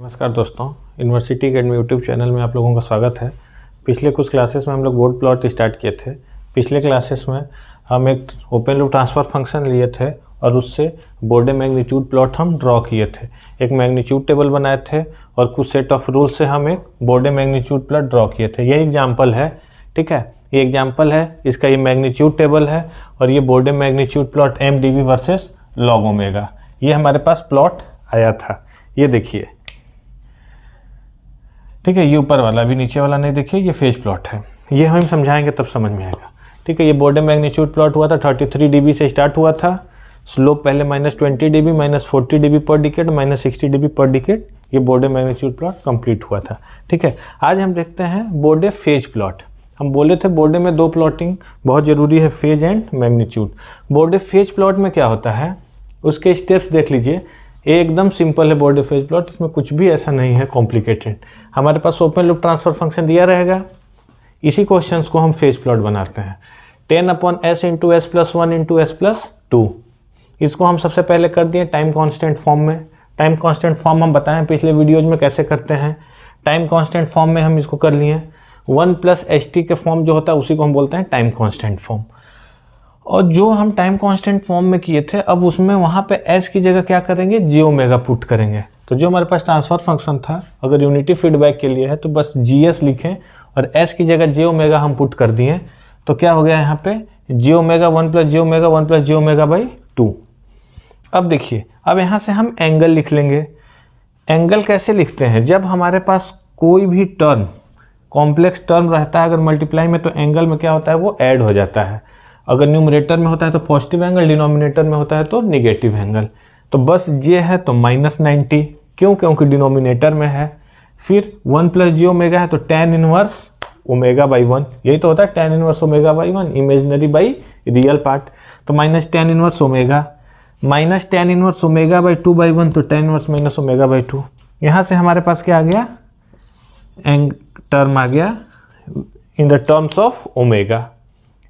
नमस्कार दोस्तों, university academy YouTube channel में आप लोगों का स्वागत है। पिछले कुछ क्लासेस में हम लोग बोर्ड प्लॉट स्टार्ट किए थे। पिछले क्लासेस में हम एक ओपन लूप ट्रांसफ़र फंक्शन लिए थे और उससे बोर्डे मैग्नीट्यूड प्लॉट हम ड्रॉ किए थे। एक मैग्नीट्यूड टेबल बनाए थे और कुछ सेट ऑफ रूल से हम एक बोर्डे मैग्नीट्यूड प्लॉट ड्रॉ किए थे। यही एग्जाम्पल है, ठीक है, ये एग्जाम्पल है, इसका ये मैग्नीट्यूड टेबल है और ये Bode magnitude plot MDV versus log omega, ये हमारे पास प्लॉट आया था। ये देखिए, ठीक है, ये ऊपर वाला भी, नीचे वाला नहीं, देखिए ये फेज प्लॉट है। ये हम समझाएंगे तब समझ में आएगा, ठीक है। ये बोर्डे मैग्नीट्यूड प्लॉट हुआ था, 33 dB से स्टार्ट हुआ था। स्लोप पहले -20 dB, -40 dB पर डिकेड, -60 dB पर डिकेड। ये बोर्डे मैग्नीट्यूड प्लॉट कंप्लीट हुआ था, ठीक है। आज हम देखते हैं बोर्डे फेज प्लॉट। हम बोले थे बोर्डे में दो प्लॉटिंग बहुत ज़रूरी है, phase and magnitude. Board phase plot में क्या होता है, उसके स्टेप्स देख लीजिए। ये एकदम सिंपल है बोर्डे फेज प्लॉट, इसमें कुछ भी ऐसा नहीं है कॉम्प्लिकेटेड। हमारे पास ओपन लूप ट्रांसफर फंक्शन दिया रहेगा, इसी क्वेश्चंस को हम फेज प्लॉट बनाते हैं। 10/s × s + 1 × s + 2, इसको हम सबसे पहले कर दिए टाइम कांस्टेंट फॉर्म में। टाइम कांस्टेंट फॉर्म हम बताएं पिछले वीडियोज में कैसे करते हैं। टाइम कांस्टेंट फॉर्म में हम इसको कर लिए। 1 + st के फॉर्म जो होता है उसी को हम बोलते हैं टाइम कांस्टेंट फॉर्म। और जो हम टाइम कांस्टेंट फॉर्म में किए थे, अब उसमें वहाँ पे s की जगह क्या करेंगे, j⍵ पुट करेंगे। तो जो हमारे पास ट्रांसफर फंक्शन था, अगर यूनिटी फीडबैक के लिए है तो बस GS लिखें और s की जगह j⍵ हम पुट कर दिए। तो क्या हो गया यहाँ पे, j⍵ 1 + j⍵ 1 + j⍵/2। अब देखिए, अब यहाँ से हम एंगल लिख लेंगे। एंगल कैसे लिखते हैं, जब हमारे पास कोई भी टर्म, कॉम्प्लेक्स टर्म रहता है अगर मल्टीप्लाई में, तो एंगल में क्या होता है, वो ऐड हो जाता है। अगर न्यूमरेटर में होता है तो पॉजिटिव एंगल, डिनोमिनेटर में होता है तो निगेटिव एंगल। तो बस ये है तो -90, क्यों, क्योंकि डिनोमिनेटर में है। फिर 1 + j⍵ है तो tan 1 ω/1, यही तो होता है tan 1 ω/1, imaginary by real part. तो -tan 1 ω, -tan 1 ω/2/1, तो tan 1 - ω/2। यहाँ से हमारे पास क्या आ गया, टर्म आ गया in the terms of omega.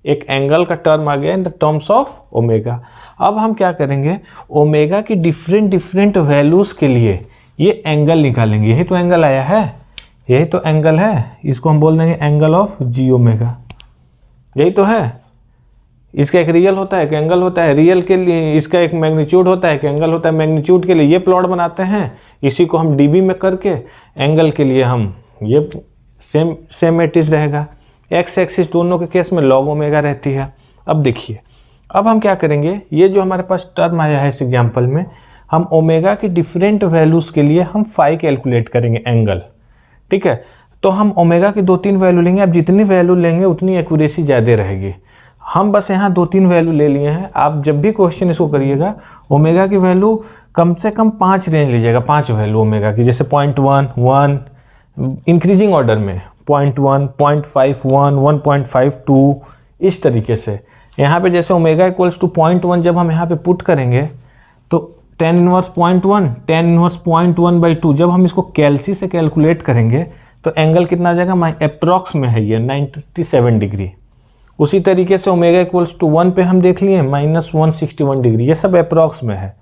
एक एंगल का टर्म आ गया in the terms of omega. अब हम क्या करेंगे, ओमेगा की डिफरेंट वैल्यूज़ के लिए ये एंगल निकालेंगे। यही तो एंगल आया है, यही तो एंगल है, इसको हम बोल देंगे एंगल ऑफ j⍵। यही तो है। इसका एक रियल होता है, एक एंगल होता है। रियल के लिए इसका एक मैग्नीट्यूड होता है, एक एंगल होता है। मैग्नीट्यूड के लिए ये प्लॉट बनाते हैं, इसी को हम dB में करके, एंगल के लिए हम ये सेम एटिस रहेगा। एक्स एक्सिस दोनों के केस में लॉग ओमेगा रहती है। अब देखिए, अब हम क्या करेंगे, ये जो हमारे पास टर्म आया है इस एग्जांपल में, हम ओमेगा की डिफरेंट वैल्यूज़ के लिए हम फाई कैलकुलेट करेंगे, एंगल, ठीक है। तो हम ओमेगा की 2-3 वैल्यू लेंगे। अब जितनी वैल्यू लेंगे उतनी एक्यूरेसी ज़्यादा रहेगी। हम बस यहाँ 2-3 वैल्यू ले लिए हैं। आप जब भी क्वेश्चन इसको करिएगा, ओमेगा की वैल्यू कम से कम 5 रेंज लीजिएगा, 5 वैल्यू ओमेगा की, जैसे 0.1, 1, इंक्रीजिंग ऑर्डर में 0.1, 0.5, 1, 1.5, 2, इस तरीके से। यहाँ पे जैसे ओमेगा इक्वल्स टू 0.1 जब हम यहाँ पे पुट करेंगे तो tan 1 0.1, tan 1 0.1/2, जब हम इसको कैलसी से कैलकुलेट करेंगे तो एंगल कितना आ जाएगा, अप्रॉक्स में है ये 97 डिग्री। उसी तरीके से ओमेगा इक्वल्स टू 1 पे हम देख लिए -161 डिग्री। ये सब अप्रॉक्स में है,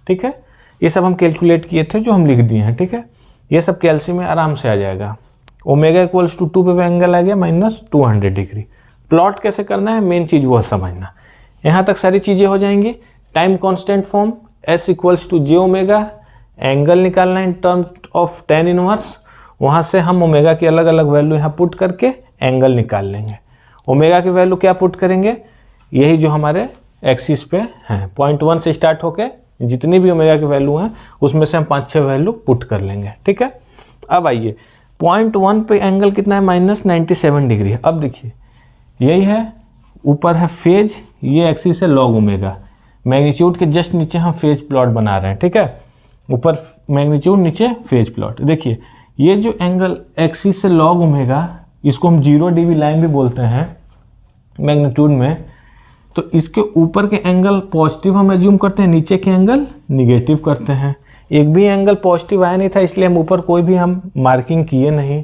ठीक है। ये सब हम कैलकुलेट किए थे, जो हम लिख दिए हैं, ठीक है। ये सब कैलसी में आराम से आ जाएगा। ओमेगा इक्वल्स टू 2 पे एंगल आ गया -200 डिग्री। प्लॉट कैसे करना है, मेन चीज़ वो समझना। यहाँ तक सारी चीज़ें हो जाएंगी। Time constant form, s = j⍵, angle निकालना इन टर्म्स ऑफ tan 1। वहाँ से हम ओमेगा की अलग अलग वैल्यू यहाँ पुट करके एंगल निकाल लेंगे। ओमेगा की वैल्यू क्या पुट करेंगे, यही जो हमारे एक्सिस पे हैं, 0.1 से स्टार्ट होके जितनी भी ओमेगा की वैल्यू हैं उसमें से हम 5-6 वैल्यू पुट कर लेंगे, ठीक है। अब आइए, 0.1 पे एंगल कितना है, -97 डिग्री। अब देखिए, यही है, ऊपर है फेज, ये एक्सिस है लॉग ओमेगा। मैग्नीट्यूड के जस्ट नीचे हम फेज प्लॉट बना रहे हैं, ठीक है। ऊपर मैग्नीट्यूड, नीचे फेज प्लॉट। देखिए, ये जो एंगल एक्सिस से लॉग ओमेगा, इसको हम 0 dB लाइन भी बोलते हैं मैग्नीट्यूड में। तो इसके ऊपर के एंगल पॉजिटिव हम एज्यूम करते हैं, नीचे के एंगल निगेटिव करते हैं। एक भी एंगल पॉजिटिव आया नहीं था, इसलिए हम ऊपर कोई भी हम मार्किंग किए नहीं।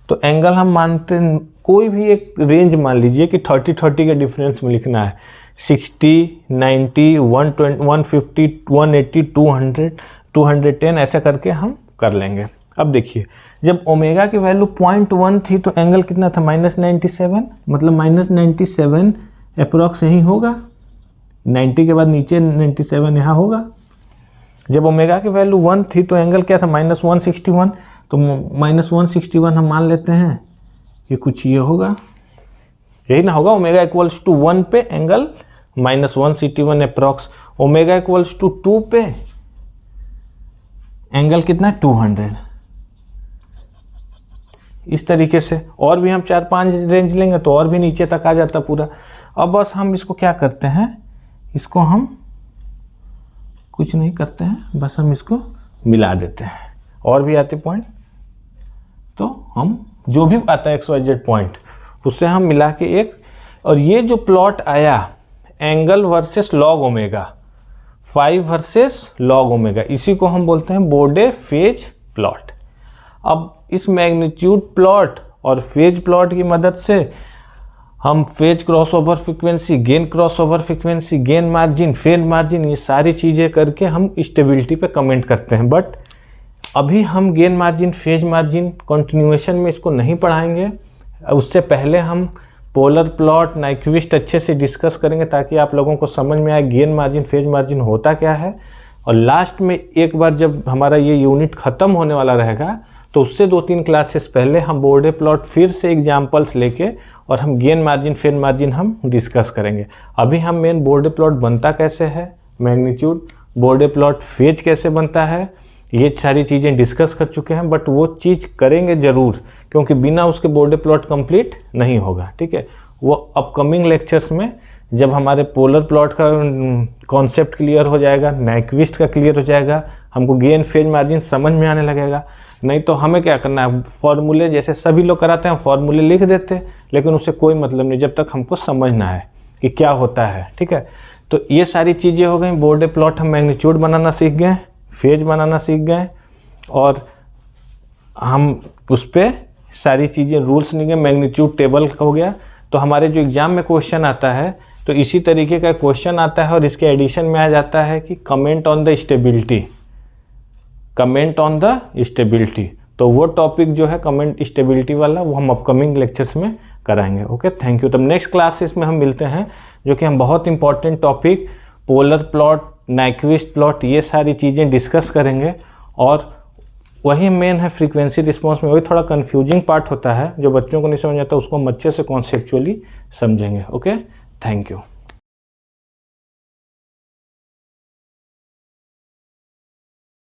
तो एंगल हम मानते, कोई भी एक रेंज मान लीजिए कि 30-30 के डिफरेंस में लिखना है, 60, 90, 120, 150, 180, 200, 210, ऐसा करके हम कर लेंगे। अब देखिए, जब ओमेगा की वैल्यू 0.1 थी तो एंगल कितना था, -97, मतलब -97 अप्रॉक्स यही होगा, 90 के बाद नीचे 97 यहाँ होगा। जब ओमेगा की वैल्यू 1 थी तो एंगल क्या था, -161, तो -161 हम मान लेते हैं ये कुछ ये होगा, यही ना होगा। ओमेगा इक्वल्स टू 1 पे angle -161 approx, omega equals to 2 पे एंगल कितना है, 200। इस तरीके से और भी हम 4-5 रेंज लेंगे तो और भी नीचे तक आ जाता पूरा। अब बस हम इसको क्या करते हैं, इसको हम कुछ नहीं करते हैं, बस हम इसको मिला देते हैं, और भी आते पॉइंट, तो हम जो भी आता है XYZ पॉइंट उससे हम मिला के एक, और ये जो प्लॉट आया angle versus log omega, 5 versus log omega, इसी को हम बोलते हैं बोर्डे फेज प्लॉट। अब इस मैग्नीट्यूड प्लॉट और फेज प्लॉट की मदद से हम phase crossover frequency, gain crossover frequency, gain margin, phase margin, ये सारी चीज़ें करके हम स्टेबिलिटी पे कमेंट करते हैं। बट अभी हम gain margin, phase margin continuation में इसको नहीं पढ़ाएंगे, उससे पहले हम पोलर प्लॉट, नाइक्विस्ट अच्छे से डिस्कस करेंगे ताकि आप लोगों को समझ में आए गेन मार्जिन, फेज मार्जिन होता क्या है। और लास्ट में एक बार जब हमारा ये यूनिट ख़त्म होने वाला रहेगा तो उससे 2-3 क्लासेस पहले हम बोर्डे प्लॉट फिर से एग्जाम्पल्स लेके और हम गेन मार्जिन, फेज मार्जिन हम डिस्कस करेंगे। अभी हम मेन बोर्डे प्लॉट बनता कैसे है, मैग्नीट्यूड, बोर्डे प्लॉट फेज कैसे बनता है, ये सारी चीज़ें डिस्कस कर चुके हैं। बट वो चीज़ करेंगे ज़रूर, क्योंकि बिना उसके बोर्डे प्लॉट कंप्लीट नहीं होगा, ठीक है। वो अपकमिंग लेक्चर्स में जब हमारे पोलर प्लॉट का कॉन्सेप्ट क्लियर हो जाएगा, नाइक्विस्ट का क्लियर हो जाएगा, हमको गेन फेज मार्जिन समझ में आने लगेगा। नहीं तो हमें क्या करना है, फॉर्मूले जैसे सभी लोग कराते हैं फॉर्मूले लिख देते, लेकिन उससे कोई मतलब नहीं जब तक हमको समझना है कि क्या होता है, ठीक है। तो ये सारी चीज़ें हो गई, बोर्डे प्लॉट हम मैग्नीट्यूड बनाना सीख गए, फेज बनाना सीख गए, और हम उस पर सारी चीज़ें रूल्स नहीं गए, मैग्नीट्यूड टेबल हो गया। तो हमारे जो एग्ज़ाम में क्वेश्चन आता है तो इसी तरीके का क्वेश्चन आता है, और इसके एडिशन में आ जाता है कि comment on the stability, comment on the stability. तो वो टॉपिक जो है कमेंट स्टेबिलिटी वाला, वो हम अपकमिंग लेक्चर्स में कराएंगे। Okay, thank you. तब नेक्स्ट क्लासेस में हम मिलते हैं, जो कि हम बहुत important topic polar plot, Nyquist plot, ये सारी चीज़ें डिस्कस करेंगे। और वही मेन है फ्रीक्वेंसी रिस्पॉन्स में, वही थोड़ा कन्फ्यूजिंग पार्ट होता है जो बच्चों को नहीं समझ आता, उसको हम अच्छे से कॉन्सेप्चुअली समझेंगे। Okay, thank you.